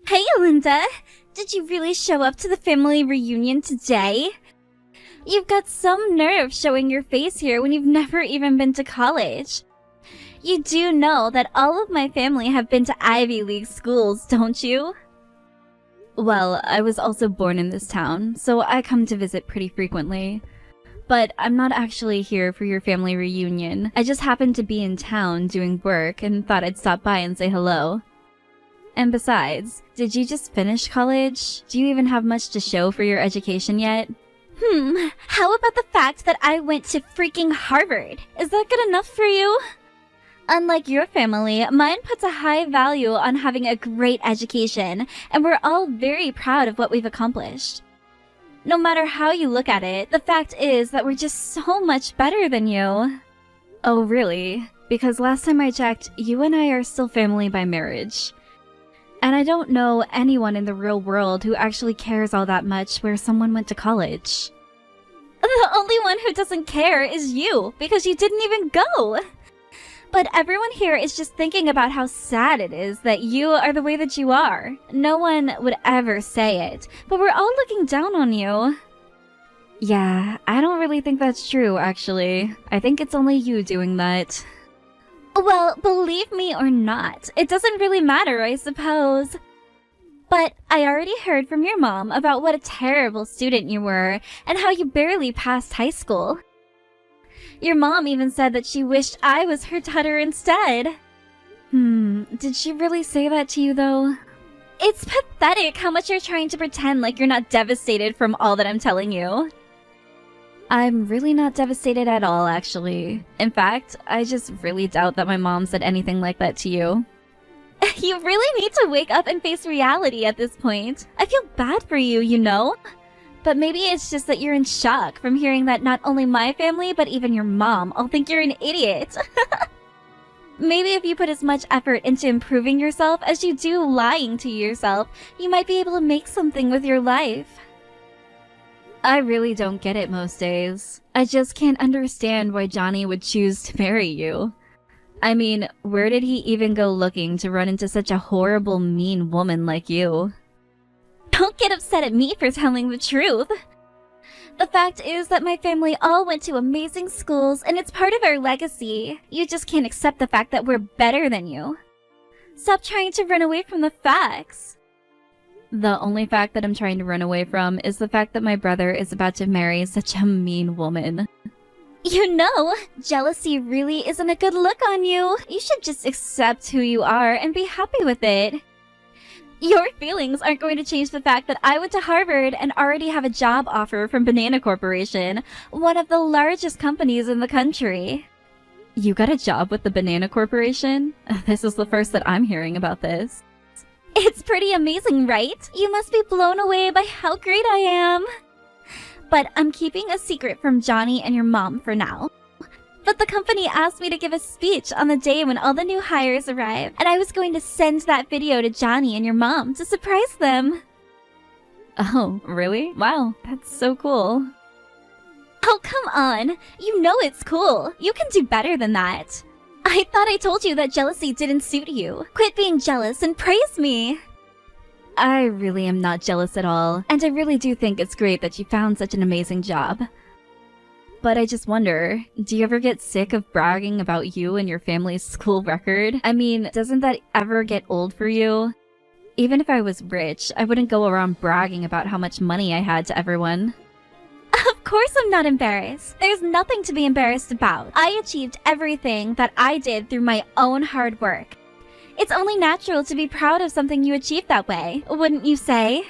Hey, Linda! Did you really show up to the family reunion today? You've got some nerve showing your face here when you've never even been to college. You do know that all of my family have been to Ivy League schools, don't you? Well, I was also born in this town, so I come to visit pretty frequently. But I'm not actually here for your family reunion. I just happened to be in town doing work and thought I'd stop by and say hello. And besides, did you just finish college? Do you even have much to show for your education yet? How about the fact that I went to freaking Harvard? Is that good enough for you? Unlike your family, mine puts a high value on having a great education, and we're all very proud of what we've accomplished. No matter how you look at it, the fact is that we're just so much better than you. Oh, really? Because last time I checked, you and I are still family by marriage. And I don't know anyone in the real world who actually cares all that much where someone went to college. The only one who doesn't care is you, because you didn't even go! But everyone here is just thinking about how sad it is that you are the way that you are. No one would ever say it, but we're all looking down on you. Yeah, I don't really think that's true, actually. I think it's only you doing that. Well, believe me or not, it doesn't really matter, I suppose. But I already heard from your mom about what a terrible student you were, and how you barely passed high school. Your mom even said that she wished I was her daughter instead. Did she really say that to you, though? It's pathetic how much you're trying to pretend like you're not devastated from all that I'm telling you. I'm really not devastated at all, actually. In fact, I just really doubt that my mom said anything like that to you. You really need to wake up and face reality at this point. I feel bad for you, you know? But maybe it's just that you're in shock from hearing that not only my family, but even your mom all think you're an idiot. Maybe if you put as much effort into improving yourself as you do lying to yourself, you might be able to make something with your life. I really don't get it most days. I just can't understand why Johnny would choose to marry you. I mean, where did he even go looking to run into such a horrible, mean woman like you? Don't get upset at me for telling the truth. The fact is that my family all went to amazing schools, and it's part of our legacy. You just can't accept the fact that we're better than you. Stop trying to run away from the facts. The only fact that I'm trying to run away from is the fact that my brother is about to marry such a mean woman. You know, jealousy really isn't a good look on you. You should just accept who you are and be happy with it. Your feelings aren't going to change the fact that I went to Harvard and already have a job offer from Banana Corporation, one of the largest companies in the country. You got a job with the Banana Corporation? This is the first that I'm hearing about this. It's pretty amazing, right? You must be blown away by how great I am. But I'm keeping a secret from Johnny and your mom for now. But the company asked me to give a speech on the day when all the new hires arrive, and I was going to send that video to Johnny and your mom to surprise them. Oh, really? Wow, that's so cool. Oh, come on. You know it's cool. You can do better than that. I thought I told you that jealousy didn't suit you. Quit being jealous and praise me. I really am not jealous at all, and I really do think it's great that you found such an amazing job. But I just wonder, do you ever get sick of bragging about you and your family's school record? I mean, doesn't that ever get old for you? Even if I was rich, I wouldn't go around bragging about how much money I had to everyone. Of course I'm not embarrassed. There's nothing to be embarrassed about. I achieved everything that I did through my own hard work. It's only natural to be proud of something you achieved that way, wouldn't you say?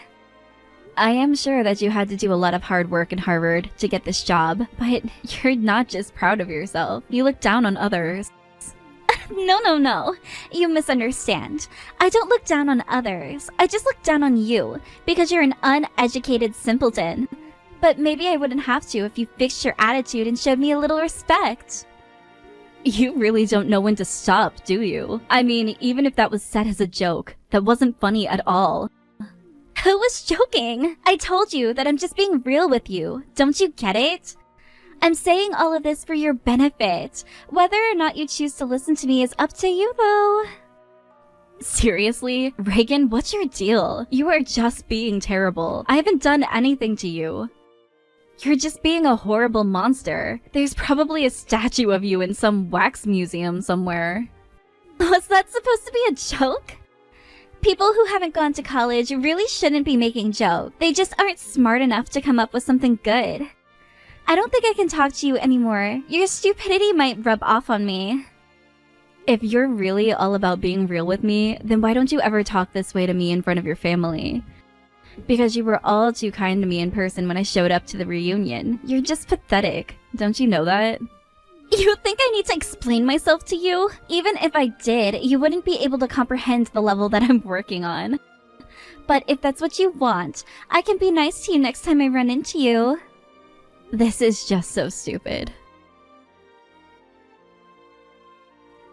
I am sure that you had to do a lot of hard work in Harvard to get this job, but you're not just proud of yourself. You look down on others. No. You misunderstand. I don't look down on others. I just look down on you, because you're an uneducated simpleton. But maybe I wouldn't have to if you fixed your attitude and showed me a little respect. You really don't know when to stop, do you? I mean, even if that was said as a joke, that wasn't funny at all. Who was joking? I told you that I'm just being real with you. Don't you get it? I'm saying all of this for your benefit. Whether or not you choose to listen to me is up to you, though. Seriously? Reagan, what's your deal? You are just being terrible. I haven't done anything to you. You're just being a horrible monster. There's probably a statue of you in some wax museum somewhere. Was that supposed to be a joke? People who haven't gone to college really shouldn't be making jokes. They just aren't smart enough to come up with something good. I don't think I can talk to you anymore. Your stupidity might rub off on me. If you're really all about being real with me, then why don't you ever talk this way to me in front of your family? Because you were all too kind to me in person when I showed up to the reunion. You're just pathetic. Don't you know that? You think I need to explain myself to you? Even if I did, you wouldn't be able to comprehend the level that I'm working on. But if that's what you want, I can be nice to you next time I run into you. This is just so stupid.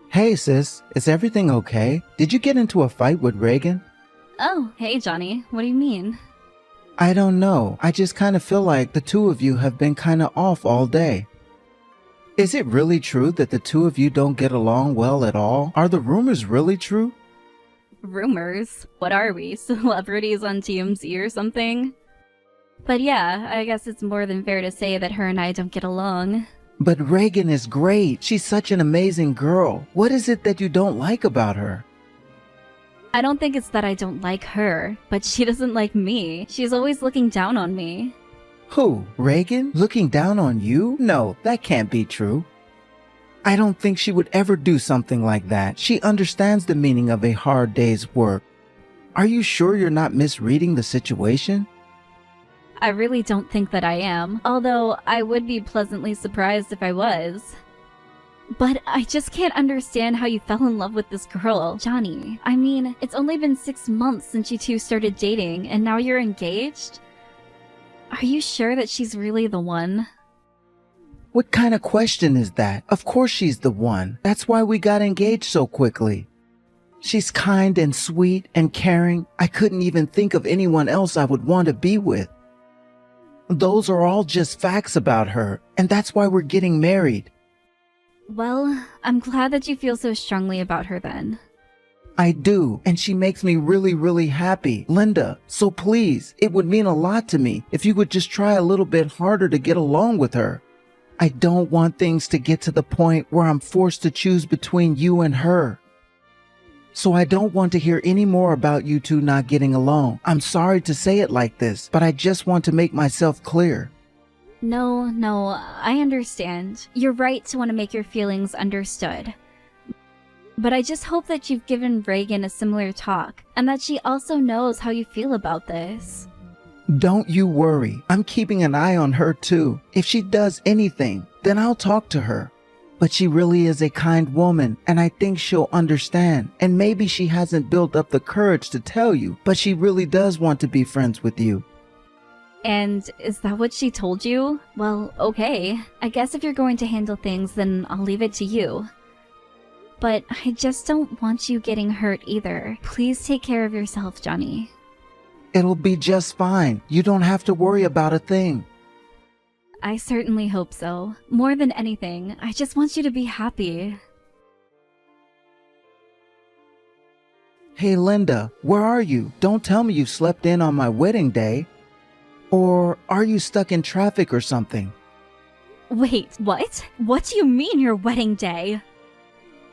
Hey sis, is everything okay? Did you get into a fight with Reagan? Oh, hey Johnny, what do you mean? I don't know. I just kind of feel like the two of you have been kind of off all day. Is it really true that the two of you don't get along well at all? Are the rumors really true? Rumors? What are we, celebrities on TMZ or something? But yeah, I guess it's more than fair to say that her and I don't get along. But Reagan is great. She's such an amazing girl. What is it that you don't like about her? I don't think it's that I don't like her, but she doesn't like me. She's always looking down on me. Who? Reagan? Looking down on you? No, that can't be true. I don't think she would ever do something like that. She understands the meaning of a hard day's work. Are you sure you're not misreading the situation? I really don't think that I am, although I would be pleasantly surprised if I was. But I just can't understand how you fell in love with this girl, Johnny. I mean, it's only been 6 months since you two started dating, and now you're engaged? Are you sure that she's really the one? What kind of question is that? Of course she's the one. That's why we got engaged so quickly. She's kind and sweet and caring. I couldn't even think of anyone else I would want to be with. Those are all just facts about her, and that's why we're getting married. Well, I'm glad that you feel so strongly about her then. I do, and she makes me really, really happy. Linda, so please, it would mean a lot to me if you would just try a little bit harder to get along with her. I don't want things to get to the point where I'm forced to choose between you and her. So I don't want to hear any more about you two not getting along. I'm sorry to say it like this, but I just want to make myself clear. No, I understand. You're right to want to make your feelings understood. But I just hope that you've given Reagan a similar talk, and that she also knows how you feel about this. Don't you worry. I'm keeping an eye on her too. If she does anything, then I'll talk to her. But she really is a kind woman, and I think she'll understand. And maybe she hasn't built up the courage to tell you, but she really does want to be friends with you. And is that what she told you? Well, okay. I guess if you're going to handle things, then I'll leave it to you. But I just don't want you getting hurt either. Please take care of yourself, Johnny. It'll be just fine. You don't have to worry about a thing. I certainly hope so. More than anything, I just want you to be happy. Hey Linda, where are you? Don't tell me you slept in on my wedding day. Or are you stuck in traffic or something? Wait, what? What do you mean your wedding day?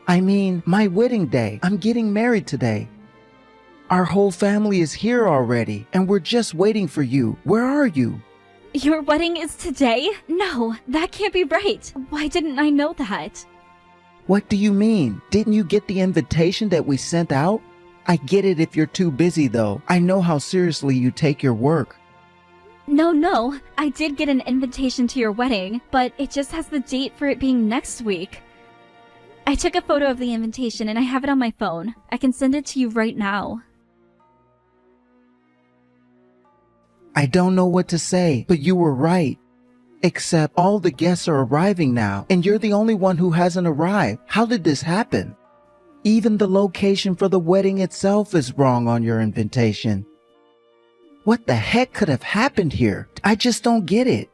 I mean, my wedding day. I'm getting married today. Our whole family is here already, and we're just waiting for you. Where are you? Your wedding is today? No, that can't be right. Why didn't I know that? What do you mean? Didn't you get the invitation that we sent out? I get it if you're too busy though. I know how seriously you take your work. No, I did get an invitation to your wedding, but it just has the date for it being next week. I took a photo of the invitation and I have it on my phone. I can send it to you right now. I don't know what to say, but you were right. Except all the guests are arriving now, and you're the only one who hasn't arrived. How did this happen? Even the location for the wedding itself is wrong on your invitation. What the heck could have happened here? I just don't get it.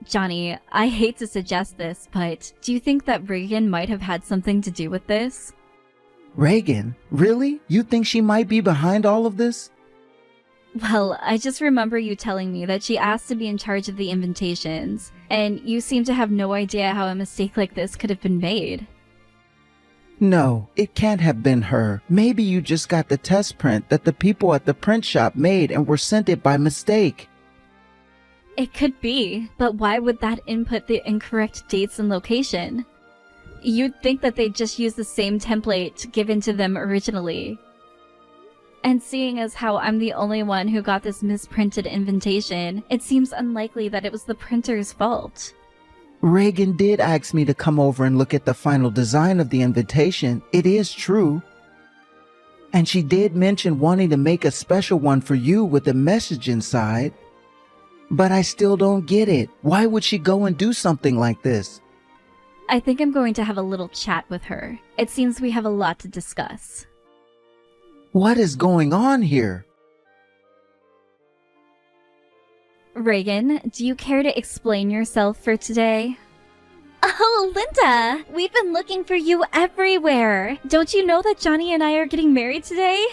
Johnny, I hate to suggest this, but do you think that Reagan might have had something to do with this? Reagan? Really? You think she might be behind all of this? Well, I just remember you telling me that she asked to be in charge of the invitations, and you seem to have no idea how a mistake like this could have been made. No, it can't have been her. Maybe you just got the test print that the people at the print shop made and were sent it by mistake. It could be, but why would that input the incorrect dates and location? You'd think that they'd just use the same template given to them originally. And seeing as how I'm the only one who got this misprinted invitation, it seems unlikely that it was the printer's fault. Reagan did ask me to come over and look at the final design of the invitation. It is true. And she did mention wanting to make a special one for you with a message inside. But I still don't get it. Why would she go and do something like this? I think I'm going to have a little chat with her. It seems we have a lot to discuss. What is going on here? Reagan, do you care to explain yourself for today? Oh, Linda! We've been looking for you everywhere! Don't you know that Johnny and I are getting married today?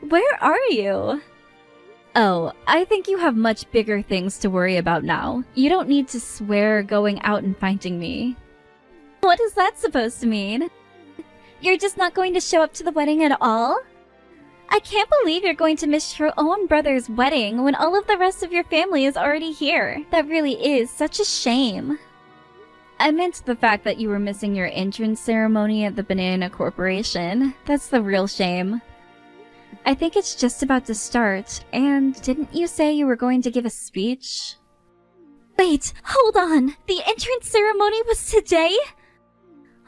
Where are you? Oh, I think you have much bigger things to worry about now. You don't need to swear going out and finding me. What is that supposed to mean? You're just not going to show up to the wedding at all? I can't believe you're going to miss your own brother's wedding when all of the rest of your family is already here. That really is such a shame. I meant the fact that you were missing your entrance ceremony at the Banana Corporation. That's the real shame. I think it's just about to start, and didn't you say you were going to give a speech? Wait, hold on! The entrance ceremony was today?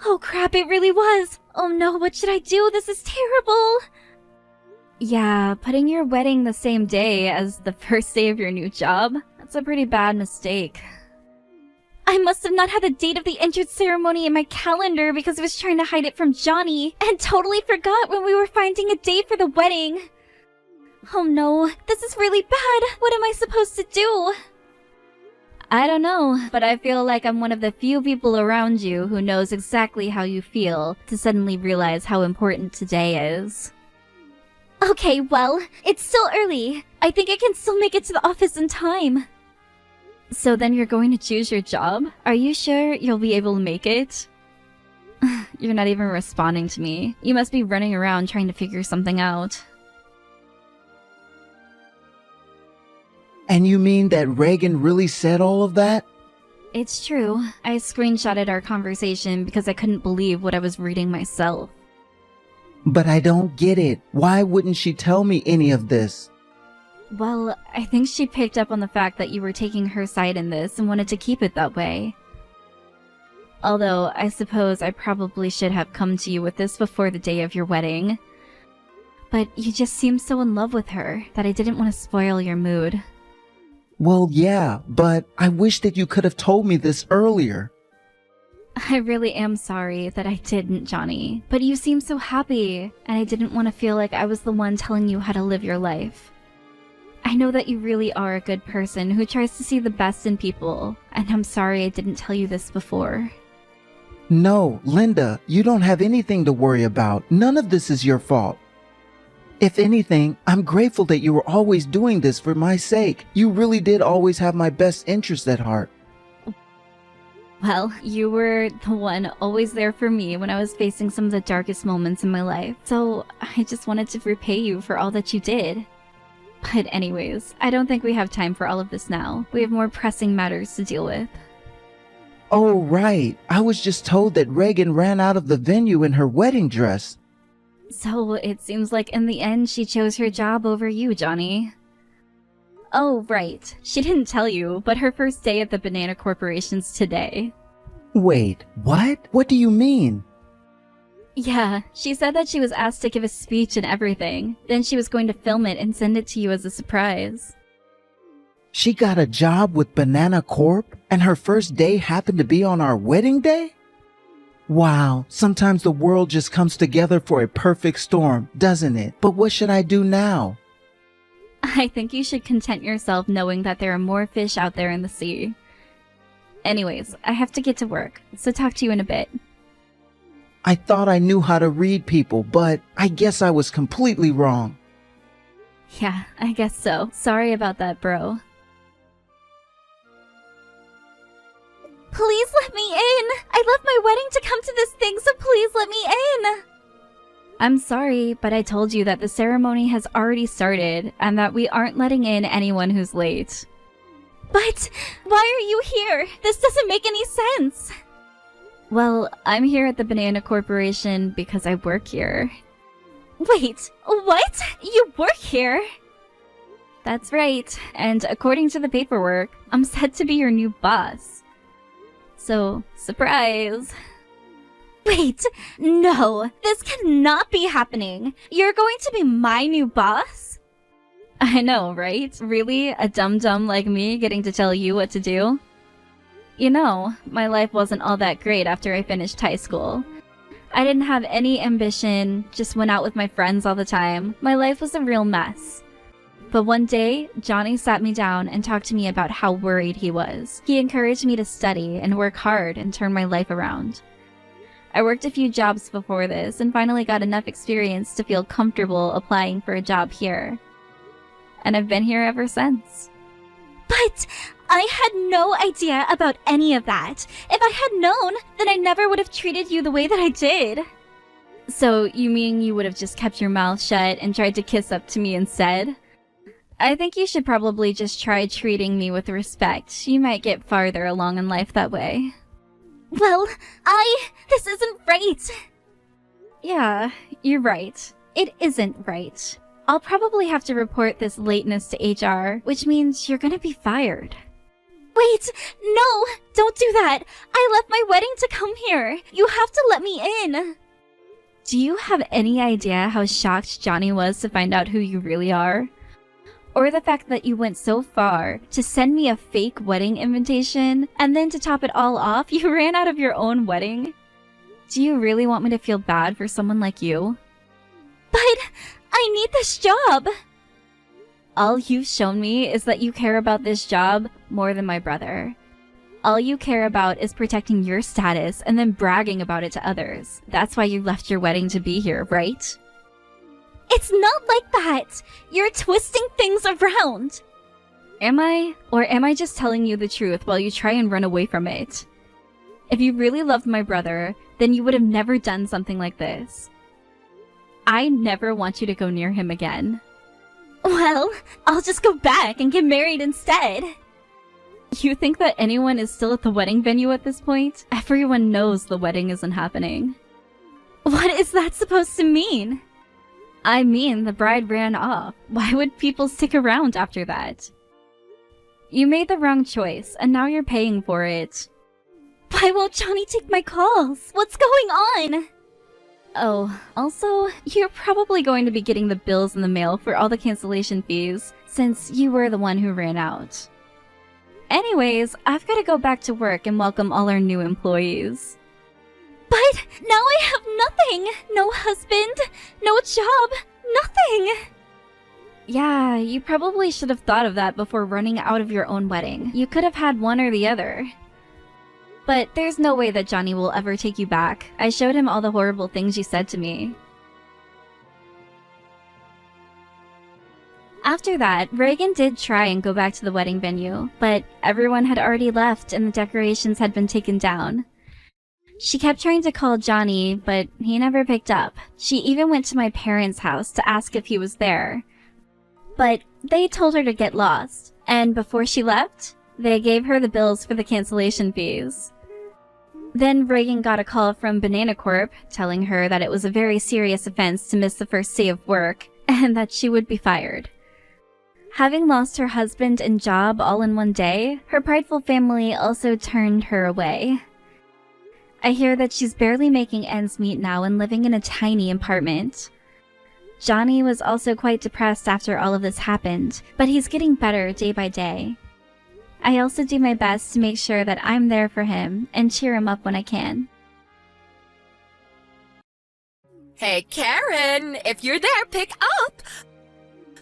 Oh crap, it really was! Oh no, what should I do? This is terrible! Yeah, putting your wedding the same day as the first day of your new job? That's a pretty bad mistake. I must have not had the date of the entrance ceremony in my calendar because I was trying to hide it from Johnny, and totally forgot when we were finding a date for the wedding. Oh no, this is really bad. What am I supposed to do? I don't know, but I feel like I'm one of the few people around you who knows exactly how you feel to suddenly realize how important today is. Okay, well, it's still early. I think I can still make it to the office in time. So then you're going to choose your job? Are you sure you'll be able to make it? You're not even responding to me. You must be running around trying to figure something out. And you mean that Reagan really said all of that? It's true. I screenshotted our conversation because I couldn't believe what I was reading myself. But I don't get it. Why wouldn't she tell me any of this? Well, I think she picked up on the fact that you were taking her side in this and wanted to keep it that way. Although, I suppose I probably should have come to you with this before the day of your wedding. But you just seemed so in love with her that I didn't want to spoil your mood. Well, yeah, but I wish that you could have told me this earlier. I really am sorry that I didn't, Johnny. But you seem so happy, and I didn't want to feel like I was the one telling you how to live your life. I know that you really are a good person who tries to see the best in people, and I'm sorry I didn't tell you this before. No, Linda, you don't have anything to worry about. None of this is your fault. If anything, I'm grateful that you were always doing this for my sake. You really did always have my best interest at heart. Well, you were the one always there for me when I was facing some of the darkest moments in my life, so I just wanted to repay you for all that you did. But anyways, I don't think we have time for all of this now. We have more pressing matters to deal with. Oh, right. I was just told that Reagan ran out of the venue in her wedding dress. So it seems like in the end she chose her job over you, Johnny. Oh, right. She didn't tell you, but her first day at the Banana Corporation's today. Wait, what? What do you mean? Yeah, she said that she was asked to give a speech and everything. Then she was going to film it and send it to you as a surprise. She got a job with Banana Corp, and her first day happened to be on our wedding day? Wow, sometimes the world just comes together for a perfect storm, doesn't it? But what should I do now? I think you should content yourself knowing that there are more fish out there in the sea. Anyways, I have to get to work, so talk to you in a bit. I thought I knew how to read people, but I guess I was completely wrong. Yeah, I guess so. Sorry about that, bro. Please let me in! I left my wedding to come to this thing, so please let me in! I'm sorry, but I told you that the ceremony has already started and that we aren't letting in anyone who's late. But why are you here? This doesn't make any sense! Well, I'm here at the Banana Corporation because I work here. Wait, what? You work here? That's right, and according to the paperwork, I'm set to be your new boss. So, surprise. Wait, no, this cannot be happening. You're going to be my new boss? I know, right? Really? A dum-dum like me getting to tell you what to do? You know, my life wasn't all that great after I finished high school. I didn't have any ambition, just went out with my friends all the time. My life was a real mess. But one day, Johnny sat me down and talked to me about how worried he was. He encouraged me to study and work hard and turn my life around. I worked a few jobs before this and finally got enough experience to feel comfortable applying for a job here. And I've been here ever since. But I had no idea about any of that. If I had known, then I never would have treated you the way that I did. So you mean you would have just kept your mouth shut and tried to kiss up to me instead? I think you should probably just try treating me with respect. You might get farther along in life that way. Well, this isn't right. Yeah, you're right. It isn't right. I'll probably have to report this lateness to HR, which means you're gonna be fired. Wait, no, don't do that. I left my wedding to come here. You have to let me in. Do you have any idea how shocked Johnny was to find out who you really are? Or the fact that you went so far to send me a fake wedding invitation, and then to top it all off, you ran out of your own wedding? Do you really want me to feel bad for someone like you? But I need this job! All you've shown me is that you care about this job more than my brother. All you care about is protecting your status and then bragging about it to others. That's why you left your wedding to be here, right? It's not like that! You're twisting things around! Am I? Or am I just telling you the truth while you try and run away from it? If you really loved my brother, then you would have never done something like this. I never want you to go near him again. Well, I'll just go back and get married instead. You think that anyone is still at the wedding venue at this point? Everyone knows the wedding isn't happening. What is that supposed to mean? I mean, the bride ran off. Why would people stick around after that? You made the wrong choice, and now you're paying for it. Why won't Johnny take my calls? What's going on? Oh, also, you're probably going to be getting the bills in the mail for all the cancellation fees, since you were the one who ran out. Anyways, I've got to go back to work and welcome all our new employees. But now I have nothing! No husband, no job, nothing! Yeah, you probably should have thought of that before running out of your own wedding. You could have had one or the other. But there's no way that Johnny will ever take you back. I showed him all the horrible things you said to me. After that, Reagan did try and go back to the wedding venue, but everyone had already left and the decorations had been taken down. She kept trying to call Johnny, but he never picked up. She even went to my parents' house to ask if he was there. But they told her to get lost, and before she left, they gave her the bills for the cancellation fees. Then Reagan got a call from Banana Corp telling her that it was a very serious offense to miss the first day of work, and that she would be fired. Having lost her husband and job all in one day, her prideful family also turned her away. I hear that she's barely making ends meet now and living in a tiny apartment. Johnny was also quite depressed after all of this happened, but he's getting better day by day. I also do my best to make sure that I'm there for him and cheer him up when I can. Hey, Karen, if you're there, pick up!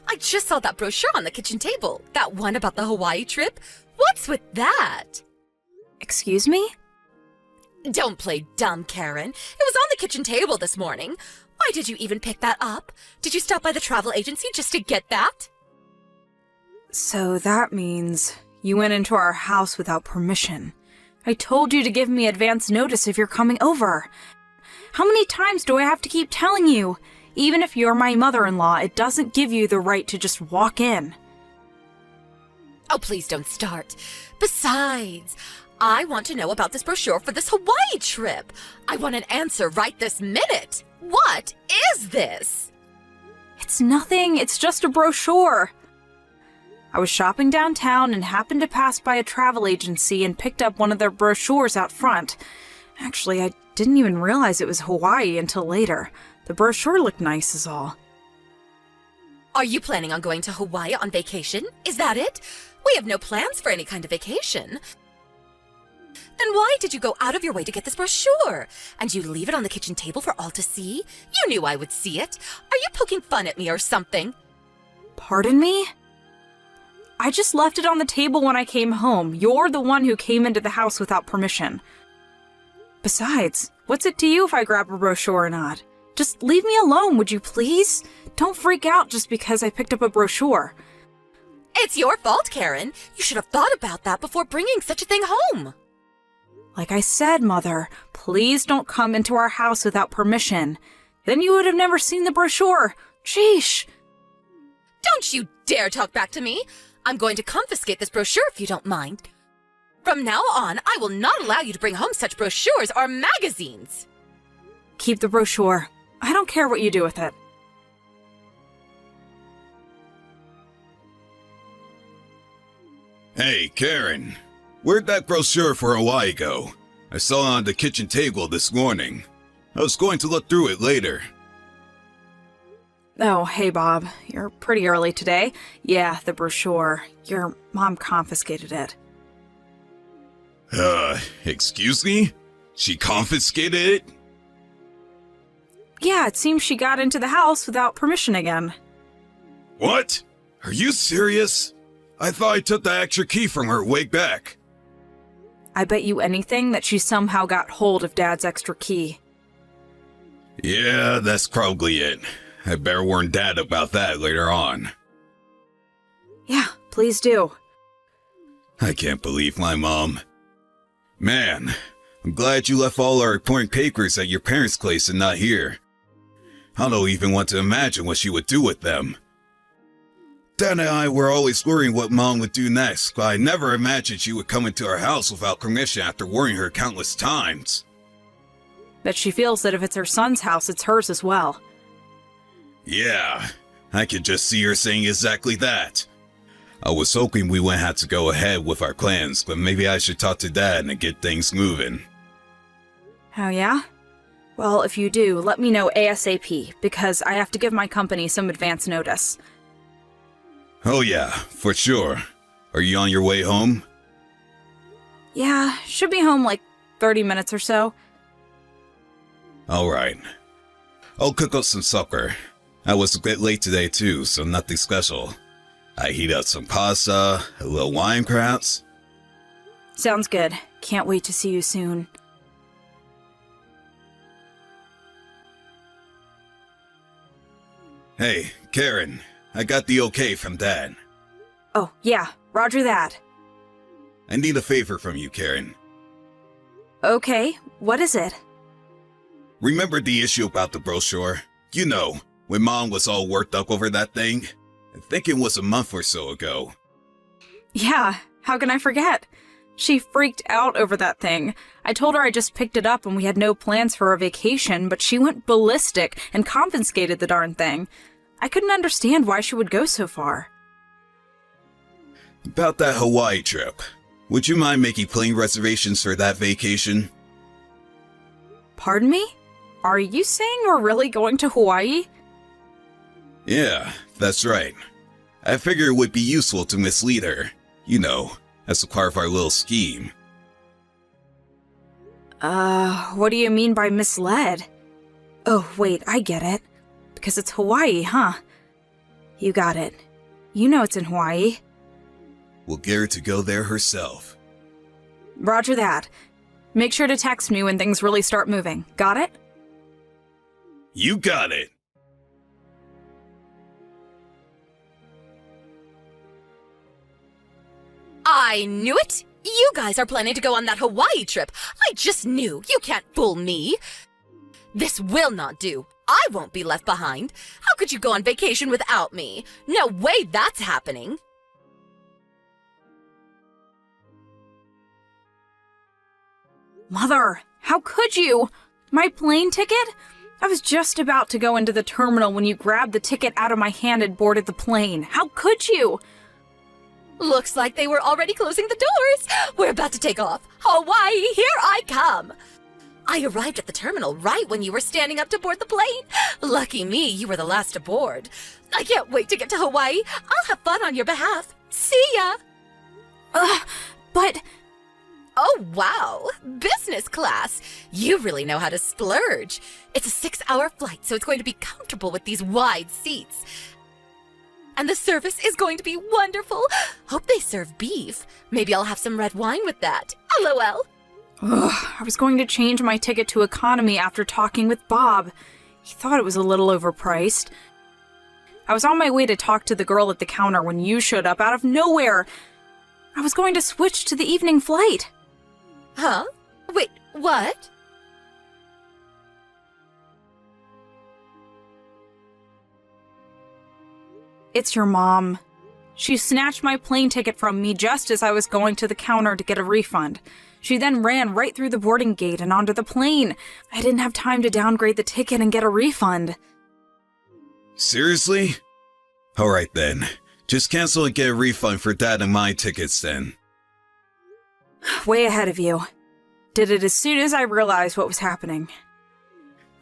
I just saw that brochure on the kitchen table. That one about the Hawaii trip. What's with that? Excuse me? Don't play dumb, Karen. It was on the kitchen table this morning. Why did you even pick that up? Did you stop by the travel agency just to get that? So that means you went into our house without permission. I told you to give me advance notice if you're coming over. How many times do I have to keep telling you? Even if you're my mother-in-law, it doesn't give you the right to just walk in. Oh, please don't start. Besides, I want to know about this brochure for this Hawaii trip. I want an answer right this minute. What is this? It's nothing, it's just a brochure. I was shopping downtown and happened to pass by a travel agency and picked up one of their brochures out front. Actually, I didn't even realize it was Hawaii until later. The brochure looked nice is all. Are you planning on going to Hawaii on vacation? Is that it? We have no plans for any kind of vacation. Then why did you go out of your way to get this brochure? And you leave it on the kitchen table for all to see? You knew I would see it. Are you poking fun at me or something? Pardon me? I just left it on the table when I came home. You're the one who came into the house without permission. Besides, what's it to you if I grab a brochure or not? Just leave me alone, would you please? Don't freak out just because I picked up a brochure. It's your fault, Karen. You should have thought about that before bringing such a thing home. Like I said, Mother, please don't come into our house without permission. Then you would have never seen the brochure. Sheesh. Don't you dare talk back to me. I'm going to confiscate this brochure if you don't mind. From now on, I will not allow you to bring home such brochures or magazines. Keep the brochure. I don't care what you do with it. Hey, Karen. Where'd that brochure for Hawaii go? I saw it on the kitchen table this morning. I was going to look through it later. Oh, hey, Bob. You're pretty early today. Yeah, the brochure. Your mom confiscated it. Excuse me? She confiscated it? Yeah, it seems she got into the house without permission again. What? Are you serious? I thought I took the extra key from her way back. I bet you anything that she somehow got hold of Dad's extra key. Yeah, that's probably it. I better warn Dad about that later on. Yeah, please do. I can't believe my mom. Man, I'm glad you left all our important papers at your parents' place and not here. I don't even want to imagine what she would do with them. Dad and I were always worrying what Mom would do next, but I never imagined she would come into our house without permission after warning her countless times. That she feels that if it's her son's house, it's hers as well. Yeah, I could just see her saying exactly that. I was hoping we wouldn't have to go ahead with our plans, but maybe I should talk to Dad and get things moving. Oh yeah? Well, if you do, let me know ASAP, because I have to give my company some advance notice. Oh yeah, for sure. Are you on your way home? Yeah, should be home like 30 minutes or so. Alright. I'll cook up some supper. I was a bit late today too, so nothing special. I heat up some pasta, a little wine perhaps. Sounds good. Can't wait to see you soon. Hey, Karen, I got the okay from Dad. Oh, yeah, roger that. I need a favor from you, Karen. Okay, what is it? Remember the issue about the brochure? You know, when Mom was all worked up over that thing? I think it was a month or so ago. Yeah, how can I forget? She freaked out over that thing. I told her I just picked it up and we had no plans for a vacation, but she went ballistic and confiscated the darn thing. I couldn't understand why she would go so far. About that Hawaii trip. Would you mind making plane reservations for that vacation? Pardon me? Are you saying we're really going to Hawaii? Yeah, that's right. I figured it would be useful to mislead her. You know, as a part of our little scheme. What do you mean by misled? Oh, wait, I get it. Because it's Hawaii, huh? You got it. You know it's in Hawaii. We'll get her to go there herself. Roger that. Make sure to text me when things really start moving. Got it? You got it. I knew it! You guys are planning to go on that Hawaii trip. I just knew. You can't fool me. This will not do. I won't be left behind. How could you go on vacation without me? No way that's happening. Mother, how could you? My plane ticket? I was just about to go into the terminal when you grabbed the ticket out of my hand and boarded the plane. How could you? Looks like they were already closing the doors. We're about to take off. Hawaii, here I come. I arrived at the terminal right when you were standing up to board the plane. Lucky me, you were the last aboard. I can't wait to get to Hawaii. I'll have fun on your behalf. See ya. But... Oh, wow. Business class. You really know how to splurge. It's a 6-hour flight, so it's going to be comfortable with these wide seats. And the service is going to be wonderful. Hope they serve beef. Maybe I'll have some red wine with that. LOL. I was going to change my ticket to economy after talking with Bob. He thought it was a little overpriced. I was on my way to talk to the girl at the counter when you showed up out of nowhere. I was going to switch to the evening flight. Huh? Wait, what? It's your mom. She snatched my plane ticket from me just as I was going to the counter to get a refund. She then ran right through the boarding gate and onto the plane. I didn't have time to downgrade the ticket and get a refund. Seriously? Alright then. Just cancel and get a refund for Dad and my tickets then. Way ahead of you. Did it as soon as I realized what was happening.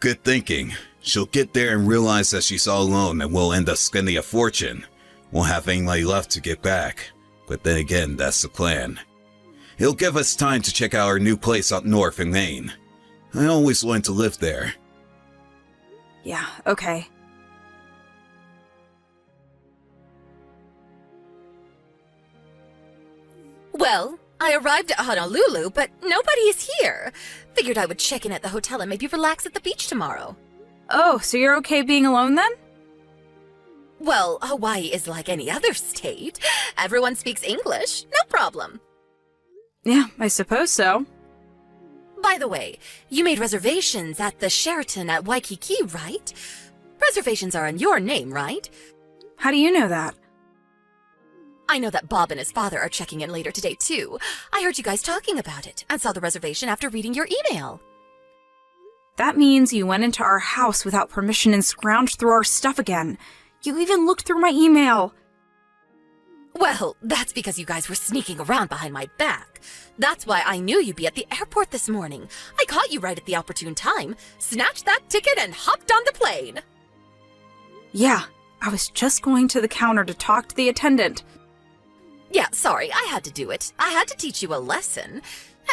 Good thinking. She'll get there and realize that she's all alone and we'll end up spending a fortune. Won't have any money left to get back. But then again, that's the plan. It'll give us time to check out our new place up north in Maine. I always wanted to live there. Yeah, okay. Well, I arrived at Honolulu, but nobody is here. Figured I would check in at the hotel and maybe relax at the beach tomorrow. Oh, so you're okay being alone then? Well, Hawaii is like any other state. Everyone speaks English, no problem. Yeah, I suppose so. By the way, you made reservations at the Sheraton at Waikiki, right? Reservations are in your name, right? How do you know that? I know that Bob and his father are checking in later today, too. I heard you guys talking about it and saw the reservation after reading your email. That means you went into our house without permission and scrounged through our stuff again. You even looked through my email. Well, that's because you guys were sneaking around behind my back. That's why I knew you'd be at the airport this morning. I caught you right at the opportune time, snatched that ticket, and hopped on the plane. Yeah, I was just going to the counter to talk to the attendant. Yeah, sorry, I had to do it. I had to teach you a lesson.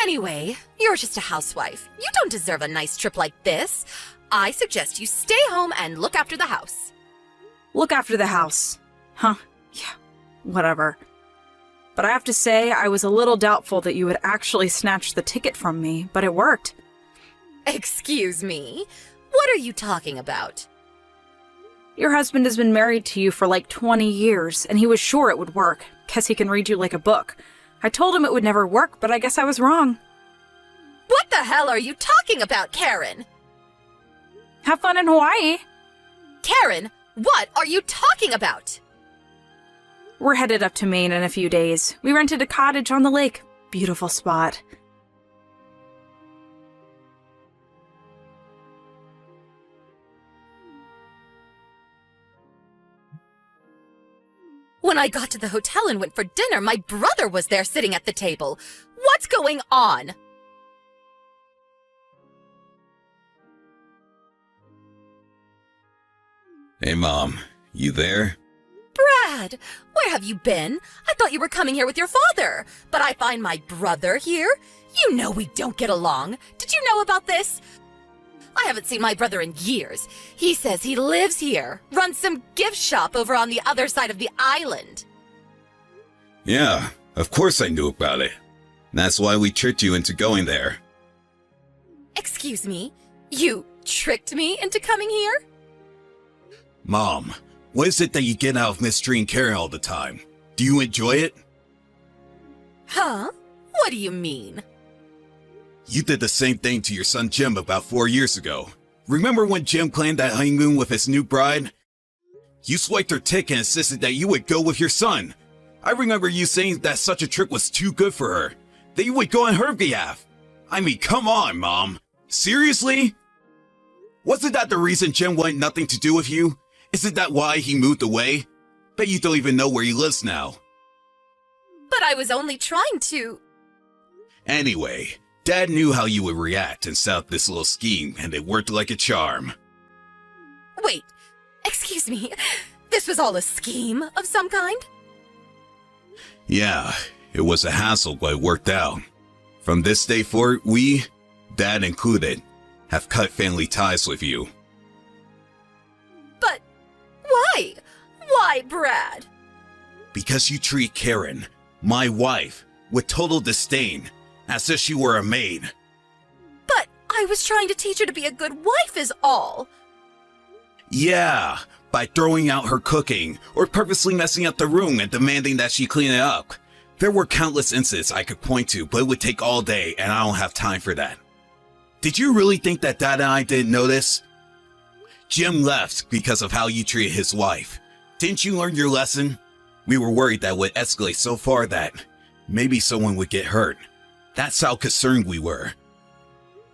Anyway, you're just a housewife. You don't deserve a nice trip like this. I suggest you stay home and look after the house. Look after the house. Huh, yeah, whatever. But I have to say, I was a little doubtful that you would actually snatch the ticket from me, but it worked. Excuse me? What are you talking about? Your husband has been married to you for like 20 years, and he was sure it would work. Guess he can read you like a book. I told him it would never work, but I guess I was wrong. What the hell are you talking about, Karen? Have fun in Hawaii. Karen, what are you talking about? We're headed up to Maine in a few days. We rented a cottage on the lake. Beautiful spot. When I got to the hotel and went for dinner, my brother was there sitting at the table. What's going on? Hey Mom, you there? Brad, where have you been? I thought you were coming here with your father, but I find my brother here? You know we don't get along. Did you know about this? I haven't seen my brother in years. He says he lives here, runs some gift shop over on the other side of the island. Yeah, of course I knew about it. That's why we tricked you into going there. Excuse me, You tricked me into coming here? Mom, what is it that you get out of mistreating Karen all the time? Do you enjoy it? Huh? What do you mean? You did the same thing to your son Jim about 4 years ago. Remember when Jim planned that honeymoon with his new bride? You swiped her ticket and insisted that you would go with your son. I remember you saying that such a trip was too good for her, that you would go on her behalf. I mean, come on, Mom. Seriously? Wasn't that the reason Jim wanted nothing to do with you? Isn't that why he moved away? Bet you don't even know where he lives now. But I was only trying to... Anyway, Dad knew how you would react and set up this little scheme, and it worked like a charm. Wait, excuse me. This was all a scheme of some kind? Yeah, it was a hassle, but it worked out. From this day forward, we, Dad included, have cut family ties with you. But why? Why, Brad? Because you treat Karen, my wife, with total disdain, as if she were a maid. But I was trying to teach her to be a good wife is all. Yeah, by throwing out her cooking, or purposely messing up the room and demanding that she clean it up. There were countless incidents I could point to, but it would take all day, and I don't have time for that. Did you really think that Dad and I didn't notice? Jim left because of how you treated his wife. Didn't you learn your lesson? We were worried that would escalate so far that maybe someone would get hurt. That's how concerned we were.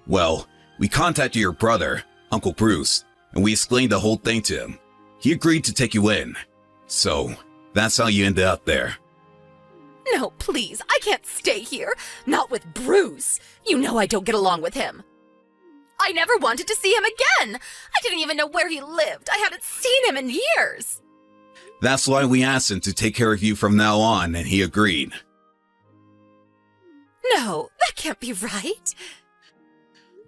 Well, we contacted your brother, Uncle Bruce, and we explained the whole thing to him. He agreed to take you in. So, that's how you ended up there. No, please, I can't stay here. Not with Bruce. You know I don't get along with him. I never wanted to see him again. I didn't even know where he lived. I hadn't seen him in years. That's why we asked him to take care of you from now on, and he agreed. No, that can't be right.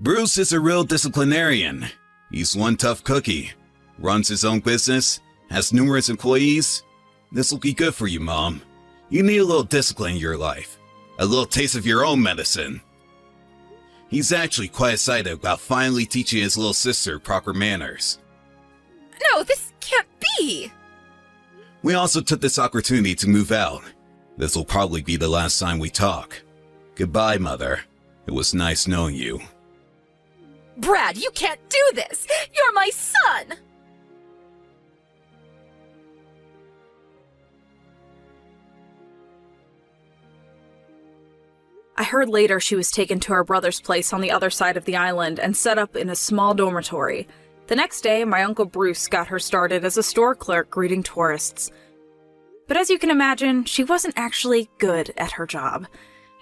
Bruce is a real disciplinarian. He's one tough cookie. Runs his own business, has numerous employees. This will be good for you, Mom. You need a little discipline in your life. A little taste of your own medicine. He's actually quite excited about finally teaching his little sister proper manners. No, this can't be. We also took this opportunity to move out. This will probably be the last time we talk. Goodbye, Mother. It was nice knowing you. Brad, you can't do this. You're my son. I heard later she was taken to her brother's place on the other side of the island and set up in a small dormitory. The next day, my Uncle Bruce got her started as a store clerk greeting tourists. But as you can imagine, she wasn't actually good at her job.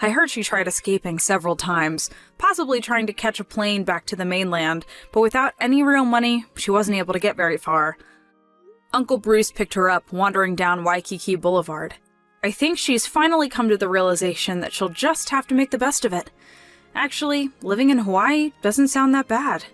I heard she tried escaping several times, possibly trying to catch a plane back to the mainland, but without any real money, she wasn't able to get very far. Uncle Bruce picked her up wandering down Waikiki Boulevard. I think she's finally come to the realization that she'll just have to make the best of it. Actually, living in Hawaii doesn't sound that bad.